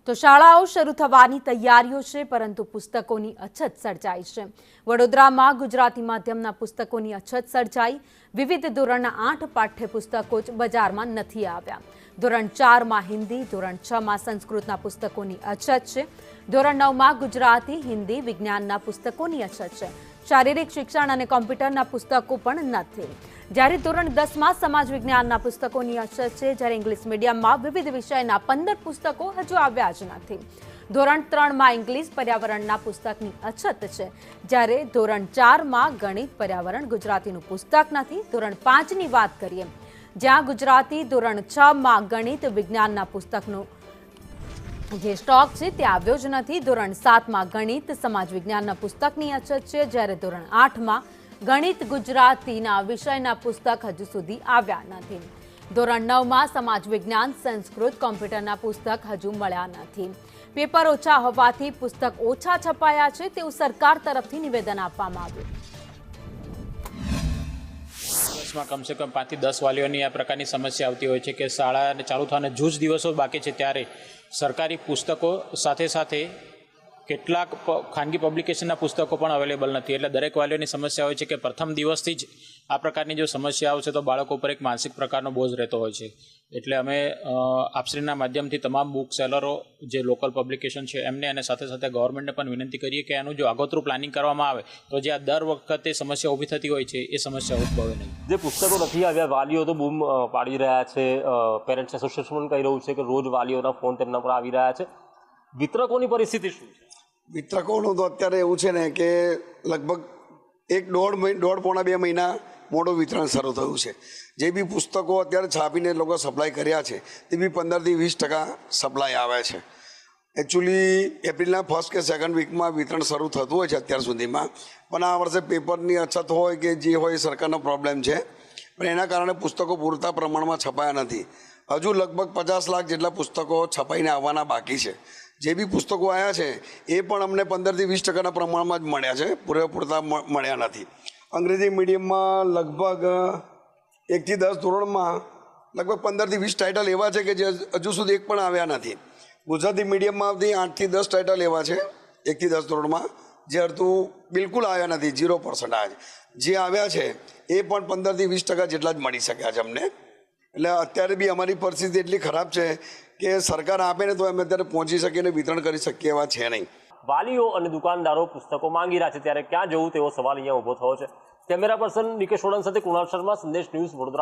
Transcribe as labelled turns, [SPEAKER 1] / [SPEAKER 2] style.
[SPEAKER 1] તો શાળાઓ શરૂ થવાની તૈયારીઓ છે, પરંતુ પુસ્તકોની અછત સર્જાઈ છે। વડોદરામાં ગુજરાતી માધ્યમના પુસ્તકોની અછત સર્જાઈ। વિવિધ ધોરણના 8 પાઠ્યપુસ્તકો જ બજારમાં નથી આવ્યા। ધોરણ 4માં હિન્દી, ધોરણ 6માં સંસ્કૃતના પુસ્તકોની અછત છે। ધોરણ 9માં ગુજરાતી, હિન્દી, વિજ્ઞાનના પુસ્તકોની અછત છે। શારીરિક શિક્ષણ અને કોમ્પ્યુટરના પુસ્તકો પણ નથી। જ્યારે ધોરણ 10માં સમાજ વિજ્ઞાનના પુસ્તકોની અછત છે, જ્યારે ઇંગ્લિશ મીડિયમમાં વિવિધ વિષયના 15 પુસ્તકો હજુ આવ્યા જ નથી। ધોરણ 3માં ઇંગ્લિશ પર્યાવરણના પુસ્તકની અછત છે, જ્યારે ધોરણ 4માં ગણિત, પર્યાવરણ, ગુજરાતીનું પુસ્તક નથી। ધોરણ 5ની વાત કરીએ, જ્યાં ગુજરાતી, ધોરણ 6માં ગણિત, વિજ્ઞાનના પુસ્તકનો જે સ્ટોક છે તે આવ્યો જ નથી। ધોરણ 7માં ગણિત, સમાજ વિજ્ઞાનના પુસ્તકની અછત છે, જ્યારે ધોરણ 8માં ગણિત, ગુજરાતીના વિષયના પુસ્તક હજુ સુધી આવ્યા નથી। ધોરણ 9માં સમાજ વિજ્ઞાન, સંસ્કૃત, કોમ્પ્યુટરના પુસ્તક હજુ મળ્યા નથી। પેપર ઓછા હોવાથી પુસ્તક ઓછા છપાયા છે તેવું સરકાર તરફથી નિવેદન આપવામાં આવ્યું।
[SPEAKER 2] વર્ષમાં કમસે કમ 5 થી 10 વાલીઓની આ પ્રકારની સમસ્યા આવતી હોય છે કે શાળા ચાલુ થવાના જૂજ દિવસો બાકી છે ત્યારે સરકારી પુસ્તકો સાથે સાથે કેટલાક ખાનગી પબ્લિકેશનના પુસ્તકો પણ અવેલેબલ નથી। એટલે દરેક વાલીઓની સમસ્યા હોય છે કે પ્રથમ દિવસથી જ આ પ્રકારની જો સમસ્યા આવશે તો બાળકો પર એક માનસિક પ્રકારનો બોજ રહેતો હોય છે। એટલે અમે આપશ્રીના માધ્યમથી તમામ બુક સેલરો જે લોકલ પબ્લિકેશન છે એમને અને સાથે સાથે ગવર્મેન્ટને પણ વિનંતી કરીએ કે એનું જો આગોતરું પ્લાનિંગ કરવામાં આવે તો જે આ દર વખતે સમસ્યા ઊભી થતી હોય છે એ સમસ્યા ઉદ્ભવે નહીં।
[SPEAKER 3] જે પુસ્તકો નથી આવ્યા, વાલીઓ તો બૂમ પાડી રહ્યા છે। પેરેન્ટ્સ એસોસિએશન કહી રહ્યું છે કે રોજ વાલીઓના ફોન તેમના પર આવી રહ્યા છે। વિતરકોની પરિસ્થિતિ શું છે?
[SPEAKER 4] વિતરકોનું તો અત્યારે એવું છે ને કે લગભગ પોણા 2 મહિના મોડું વિતરણ શરૂ થયું છે। જે બી પુસ્તકો અત્યારે છાપીને લોકો સપ્લાય કર્યા છે તે બી 15 થી 20% સપ્લાય આવે છે। એકચ્યુઅલી એપ્રિલના 1st કે 2nd વીકમાં વિતરણ શરૂ થતું હોય છે અત્યાર સુધીમાં, પણ આ વર્ષે પેપરની અછત હોય કે જે હોય સરકારનો પ્રોબ્લેમ છે, પણ એના કારણે પુસ્તકો પૂરતા પ્રમાણમાં છપાયા નથી। હજુ લગભગ 50 લાખ જેટલા પુસ્તકો છપાઈને આવવાના બાકી છે। જે બી પુસ્તકો આવ્યા છે એ પણ અમને 15 થી 20%ના પ્રમાણમાં જ મળ્યા છે, પૂરતા મળ્યા નથી। અંગ્રેજી મીડિયમમાં લગભગ 1 થી 10 ધોરણમાં લગભગ 15 થી 20 ટાઇટલ એવા છે કે જે હજુ સુધી એક પણ આવ્યા નથી। ગુજરાતી મીડિયમમાંથી 8 થી 10 ટાઇટલ એવા છે 1 થી 10 ધોરણમાં જે હજુ બિલકુલ આવ્યા નથી, 0%। જે આવ્યા છે એ પણ 15 થી 20% જેટલા જ મળી શક્યા છે અમને। એટલે અત્યારે બી અમારી પરિસ્થિતિ એટલી ખરાબ છે કે સરકાર આપે ને તો અમે અત્યારે પહોંચી શકીએ અને વિતરણ કરી શકીએ એવા છે નહીં।
[SPEAKER 3] વાલીઓ અને દુકાનદારો પુસ્તકો માંગી રહ્યા છે ત્યારે ક્યાં જવું તેવો સવાલ અહીંયા ઊભો થયો છે। કેમેરા પર્સન નિકેશ વડન સાથે કુણાલ શર્મા, સંદેશ ન્યૂઝ, વડોદરા।